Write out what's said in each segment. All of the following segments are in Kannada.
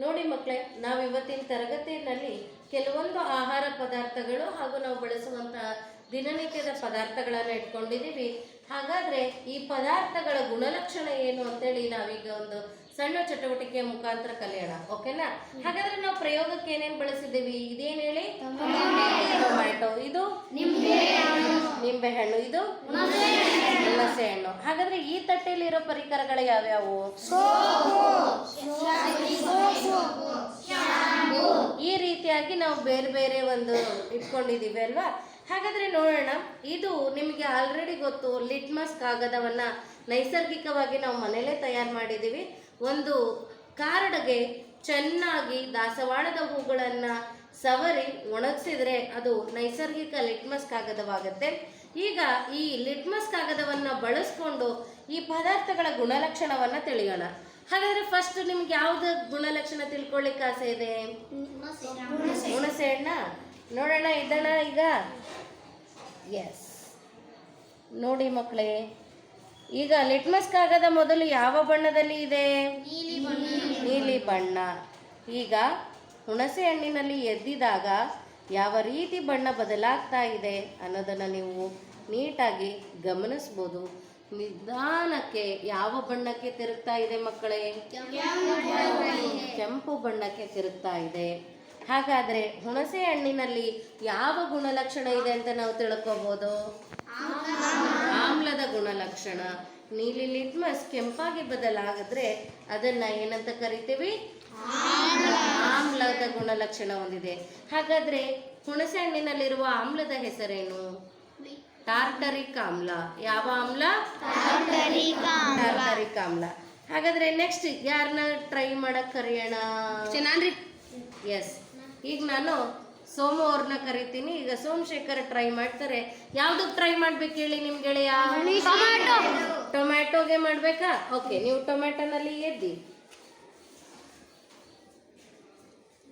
ನೋಡಿ ಮಕ್ಕಳೇ, ನಾವು ಇವತ್ತಿನ ತರಗತಿಯಲ್ಲಿ ಕೆಲವೊಂದು ಆಹಾರ ಪದಾರ್ಥಗಳು ಹಾಗೂ ನಾವು ಬಳಸುವಂತಹ ದಿನನಿತ್ಯದ ಪದಾರ್ಥಗಳನ್ನು ಇಟ್ಕೊಂಡಿದ್ದೀವಿ. ಹಾಗಾದರೆ ಈ ಪದಾರ್ಥಗಳ ಗುಣಲಕ್ಷಣ ಏನು ಅಂತೇಳಿ ನಾವೀಗ ಒಂದು ಸಣ್ಣ ಚಟುವಟಿಕೆಯ ಮುಖಾಂತರ ಕಲಿಯೋಣ. ಓಕೆನಾ? ಹಾಗಾದ್ರೆ ನಾವು ಪ್ರಯೋಗಕ್ಕೆ ಏನೇನು ಬಳಸಿದ್ದೀವಿ? ಇದೇನು ಹೇಳಿ? ಟೊಮ್ಯಾಟೊ. ಇದು ನಿಂಬೆಹಣ್ಣು. ಇದು ಹುಣಸೆ ಹಣ್ಣು. ಹಾಗಾದ್ರೆ ಈ ತಟ್ಟೆಯಲ್ಲಿರೋ ಪರಿಕರಗಳು ಯಾವ್ಯಾವು? ಈ ರೀತಿಯಾಗಿ ನಾವು ಬೇರೆ ಬೇರೆ ಒಂದು ಇಟ್ಕೊಂಡಿದ್ದೀವಿ ಅಲ್ವಾ? ಹಾಗಾದ್ರೆ ನೋಡೋಣ. ಇದು ನಿಮಗೆ ಆಲ್ರೆಡಿ ಗೊತ್ತು, ಲಿಟ್ಮಸ್ ಕಾಗದವನ್ನ ನೈಸರ್ಗಿಕವಾಗಿ ನಾವು ಮನೆಯಲ್ಲೇ ತಯಾರು ಮಾಡಿದ್ದೀವಿ. ಒಂದು ಕಾರ್ಡ್ಗೆ ಚೆನ್ನಾಗಿ ದಾಸವಾಳದ ಹೂಗಳನ್ನು ಸವರಿ ಒಣಗಿಸಿದ್ರೆ ಅದು ನೈಸರ್ಗಿಕ ಲಿಟ್ಮಸ್ ಕಾಗದವಾಗುತ್ತೆ. ಈಗ ಈ ಲಿಟ್ಮಸ್ ಕಾಗದವನ್ನು ಬಳಸ್ಕೊಂಡು ಈ ಪದಾರ್ಥಗಳ ಗುಣಲಕ್ಷಣವನ್ನು ತಿಳಿಯೋಣ. ಹಾಗಾದ್ರೆ ಫಸ್ಟ್ ನಿಮ್ಗೆ ಯಾವ್ದು ಗುಣಲಕ್ಷಣ ತಿಳ್ಕೊಳ್ಳಿಕ್ಕೆ ಆಸೆ ಇದೆ? ಹುಣಸೆ ಹಣ್ಣ. ನೋಡೋಣ ಇದನ್ನ ಈಗ. ಎಸ್, ನೋಡಿ ಮಕ್ಕಳೇ, ಈಗ ಲಿಟ್ಮಸ್ ಕಾಗದ ಮೊದಲು ಯಾವ ಬಣ್ಣದಲ್ಲಿ ಇದೆ? ನೀಲಿ ಬಣ್ಣ. ಈಗ ಹುಣಸೆ ಹಣ್ಣಿನಲ್ಲಿ ಎದ್ದಿದಾಗ ಯಾವ ರೀತಿ ಬಣ್ಣ ಬದಲಾಗ್ತಾ ಇದೆ ಅನ್ನೋದನ್ನು ನೀವು ನೀಟಾಗಿ ಗಮನಿಸ್ಬೋದು. ನಿಧಾನಕ್ಕೆ ಯಾವ ಬಣ್ಣಕ್ಕೆ ತಿರುಗ್ತಾ ಇದೆ ಮಕ್ಕಳೇ? ಕೆಂಪು ಬಣ್ಣಕ್ಕೆ ತಿರುಗ್ತಾ ಇದೆ. ಹಾಗಾದರೆ ಹುಣಸೆ ಹಣ್ಣಿನಲ್ಲಿ ಯಾವ ಗುಣಲಕ್ಷಣ ಇದೆ ಅಂತ ನಾವು ತಿಳ್ಕೋಬಹುದು? ಆಮ್ಲದ ಗುಣಲಕ್ಷಣ. ನೀಲಿ ಲಿಟ್ಮಸ್ ಕೆಂಪಾಗಿ ಬದಲಾಗಿದ್ರೆ ಅದನ್ನ ಏನಂತ ಕರಿತೀವಿ? ಆಮ್ಲದ ಗುಣಲಕ್ಷಣ ಹೊಂದಿದೆ. ಹಾಗಾದ್ರೆ ಹುಣಸೆ ಹಣ್ಣಿನಲ್ಲಿರುವ ಆಮ್ಲದ ಹೆಸರೇನು? ಟಾರ್ಟರಿಕ್ ಆಮ್ಲ. ಯಾವ ಆಮ್ಲ? ಟಾರ್ಟರಿಕ್ ಆಮ್ಲ. ಹಾಗಾದ್ರೆ ನೆಕ್ಸ್ಟ್ ಯಾರನ್ನ ಟ್ರೈ ಮಾಡಕ್ ಕರೆಯೋಣ? ಎಸ್, ಈಗ ನಾನು ಸೋಮು ಅವ್ರನ್ನ ಕರಿತೀನಿ. ಈಗ ಸೋಮಶೇಖರ್ ಟ್ರೈ ಮಾಡ್ತಾರೆ. ಯಾವ್ದಕ್ಕೆ ಟ್ರೈ ಮಾಡ್ಬೇಕು ಹೇಳಿ ನಿಮ್ ಗೆಳೆಯ? ಟೊಮ್ಯಾಟೋಗೆ ಮಾಡ್ಬೇಕಾ? ಓಕೆ, ನೀವು ಟೊಮ್ಯಾಟೋನಲ್ಲಿ ಎದ್ದಿ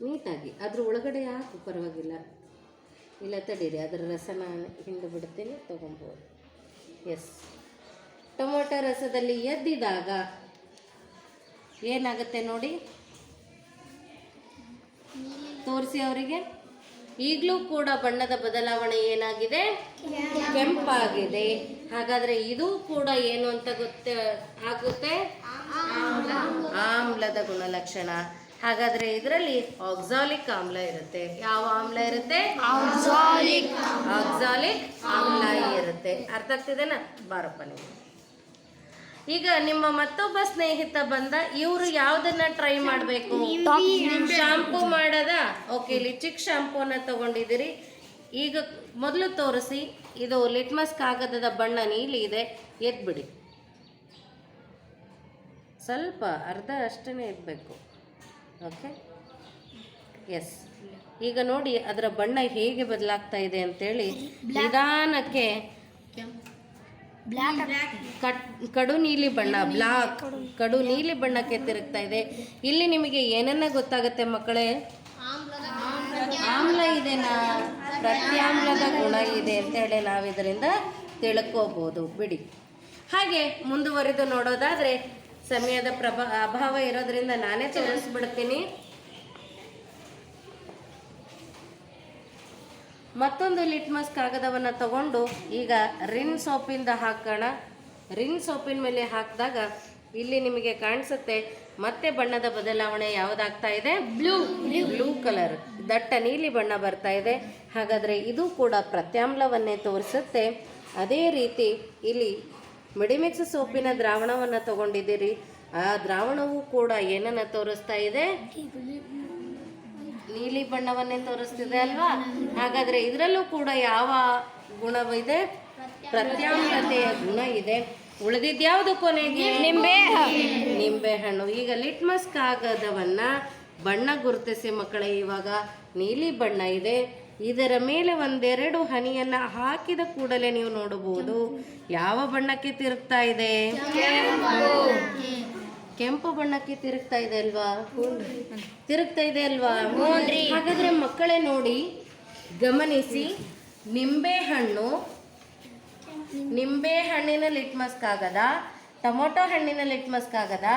ನೀಟಾಗಿ ಅದ್ರ ಒಳಗಡೆ ಹಾಕು, ಪರವಾಗಿಲ್ಲ. ಇಲ್ಲ ತಡೀರಿ, ಅದರ ರಸನ ಹಿಂಡು ಬಿಡ್ತೀನಿ, ತಗೊಬೋದು. ಎಸ್, ಟೊಮೊಟೊ ರಸದಲ್ಲಿ ಎದ್ದಿದಾಗ ಏನಾಗುತ್ತೆ ನೋಡಿ, ತೋರಿಸಿ ಅವರಿಗೆ. ಈಗಲೂ ಕೂಡ ಬಣ್ಣದ ಬದಲಾವಣೆ ಏನಾಗಿದೆ? ಕೆಂಪಾಗಿದೆ. ಹಾಗಾದ್ರೆ ಇದು ಕೂಡ ಏನು ಅಂತ ಆಗುತ್ತೆ? ಆಮ್ಲದ ಗುಣಲಕ್ಷಣ. ಹಾಗಾದ್ರೆ ಇದರಲ್ಲಿ ಆಕ್ಸಾಲಿಕ್ ಆಮ್ಲ ಇರುತ್ತೆ. ಯಾವ ಆಮ್ಲ ಇರುತ್ತೆ? ಆಕ್ಸಾಲಿಕ್ ಆಮ್ಲ ಇರುತ್ತೆ. ಅರ್ಥ ಆಗ್ತಿದೆನಾ? ಬಾರಪ್ಪ ನೀವು. ಈಗ ನಿಮ್ಮ ಮತ್ತೊಬ್ಬ ಸ್ನೇಹಿತ ಬಂದ, ಇವರು ಯಾವ್ದನ್ನ ಟ್ರೈ ಮಾಡಬೇಕು? ಶಾಂಪೂ ಮಾಡದ? ಓಕೆ, ಇಲ್ಲಿ ಚಿಕ್ಕ ಶಾಂಪೂನ ತಗೊಂಡಿದ್ದೀರಿ. ಈಗ ಮೊದಲು ತೋರಿಸಿ. ಇದು ಲಿಟ್ಮಸ್ ಕಾಗದದ ಬಣ್ಣ ನೀಲಿ ಇದೆ, ಎದ್ಬಿಡಿ. ಸ್ವಲ್ಪ ಅರ್ಧ ಅಷ್ಟೇ ಎದ್ಬೇಕು. Okay, S. ಈಗ ನೋಡಿ ಅದರ ಬಣ್ಣ ಹೇಗೆ ಬದಲಾಗ್ತಾ ಇದೆ ಅಂತೇಳಿ. ನಿಧಾನಕ್ಕೆ ಕಡು ನೀಲಿ ಬಣ್ಣ, ಕಡು ನೀಲಿ ಬಣ್ಣಕ್ಕೆ ತಿರುಗ್ತಾ ಇದೆ. ಇಲ್ಲಿ ನಿಮಗೆ ಏನನ್ನ ಗೊತ್ತಾಗುತ್ತೆ ಮಕ್ಕಳೇ? ಆಮ್ಲ ಇದೆನಾ? ಪ್ರತ್ಯಾಮ್ಲದ ಗುಣ ಇದೆ ಅಂತೇಳಿ ನಾವು ಇದರಿಂದ ತಿಳ್ಕೋಬಹುದು. ಬಿಡಿ. ಹಾಗೆ ಮುಂದುವರಿದು ನೋಡೋದಾದ್ರೆ ಸಮಯದ ಅಭಾವ ಇರೋದ್ರಿಂದ ನಾನೇ ತೋರಿಸ್ಬಿಡ್ತೀನಿ. ಮತ್ತೊಂದು ಲಿಟ್ಮಸ್ ಕಾಗದವನ್ನು ತಗೊಂಡು ಈಗ ರಿನ್ ಸೋಪಿಂದ ಹಾಕೋಣ. ರಿನ್ ಸೋಪಿನ ಮೇಲೆ ಹಾಕಿದಾಗ ಇಲ್ಲಿ ನಿಮಗೆ ಕಾಣಿಸುತ್ತೆ ಮತ್ತೆ ಬಣ್ಣದ ಬದಲಾವಣೆ ಯಾವುದಾಗ್ತಾ ಇದೆ? ಬ್ಲೂ ಕಲರ್, ದಟ್ಟ ನೀಲಿ ಬಣ್ಣ ಬರ್ತಾ ಇದೆ. ಹಾಗಾದರೆ ಇದು ಕೂಡ ಪ್ರತ್ಯಾಮ್ಲವನ್ನೇ ತೋರಿಸುತ್ತೆ. ಅದೇ ರೀತಿ ಇಲ್ಲಿ ಮೆಡಿಮಿಕ್ಸ್ ಸೋಪಿನ ದ್ರಾವಣವನ್ನು ತಗೊಂಡಿದ್ದೀರಿ. ಆ ದ್ರಾವಣವು ಕೂಡ ಏನನ್ನು ತೋರಿಸ್ತಾ ಇದೆ? ನೀಲಿ ಬಣ್ಣವನ್ನೇ ತೋರಿಸ್ತಿದೆ ಅಲ್ವಾ? ಹಾಗಾದರೆ ಇದರಲ್ಲೂ ಕೂಡ ಯಾವ ಗುಣವಿದೆ? ಪ್ರತ್ಯಾಮ್ಲತೆಯ ಗುಣ ಇದೆ. ಉಳಿದಿದ್ಯಾವುದು ಕೊನೆಗೆ? ನಿಂಬೆಹಣ್ಣು. ಈಗ ಲಿಟ್ಮಸ್ ಕಾಗದವನ್ನು ಬಣ್ಣ ಗುರುತಿಸಿ ಮಕ್ಕಳೇ. ಇವಾಗ ನೀಲಿ ಬಣ್ಣ ಇದೆ. ಇದರ ಮೇಲೆ ಒಂದೆರಡು ಹನಿಯನ್ನು ಹಾಕಿದ ಕೂಡಲೇ ನೀವು ನೋಡಬಹುದು ಯಾವ ಬಣ್ಣಕ್ಕೆ ತಿರುಗ್ತಾ ಇದೆ? ಕೆಂಪು ಬಣ್ಣಕ್ಕೆ ತಿರುಗ್ತಾ ಇದೆ ಅಲ್ವಾ? ತಿರುಗ್ತಾ ಇದೆ ಅಲ್ವಾ? ಹಾಗಾದ್ರೆ ಮಕ್ಕಳೇ ನೋಡಿ, ಗಮನಿಸಿ. ನಿಂಬೆ ಹಣ್ಣಿನ ಲಿಟ್ಮಸ್ ಕಾಗದ, ಟೊಮೊಟೊ ಹಣ್ಣಿನ ಲಿಟ್ಮಸ್ ಕಾಗದ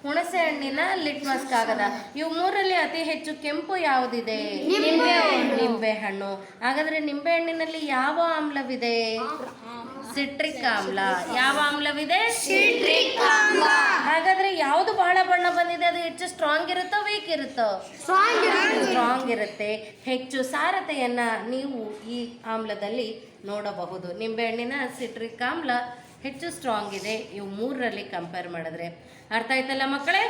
ಹುಣಸೆ ಹಣ್ಣಿನ ಲಿಟ್ಮಸ್ ಕಾಗದ. ಇವು ಮೂರಲ್ಲಿ ಅತಿ ಹೆಚ್ಚು ಕೆಂಪು ಯಾವುದಿದೆ? ನಿಂಬೆ ಹಣ್ಣು. ಹಾಗಾದ್ರೆ ನಿಂಬೆ ಹಣ್ಣಿನಲ್ಲಿ ಯಾವ ಆಮ್ಲವಿದೆ? ಸಿಟ್ರಿಕ್ ಆಮ್ಲ. ಯಾವ ಆಮ್ಲವಿದೆ? ಸಿಟ್ರಿಕ್ ಆಮ್ಲ. ಹಾಗಾದ್ರೆ ಯಾವುದು ಬಹಳ ಬಣ್ಣ ಬಂದಿದೆ, ಅದು ಹೆಚ್ಚು ಸ್ಟ್ರಾಂಗ್ ಇರುತ್ತೋ ವೀಕ್ ಇರುತ್ತೋ? ಸ್ಟ್ರಾಂಗ್ ಇರುತ್ತೆ. ಹೆಚ್ಚು ಸಾರತೆಯನ್ನ ನೀವು ಈ ಆಮ್ಲದಲ್ಲಿ ನೋಡಬಹುದು. ನಿಂಬೆಹಣ್ಣಿನ ಸಿಟ್ರಿಕ್ ಆಮ್ಲ ಹೆಚ್ಚು ಸ್ಟ್ರಾಂಗ್ ಇದೆ ಇವು ಮೂರರಲ್ಲಿ ಕಂಪೇರ್ ಮಾಡಿದ್ರೆ. ಅರ್ಥ ಆಯ್ತಲ್ಲ ಮಕ್ಕಳೇ?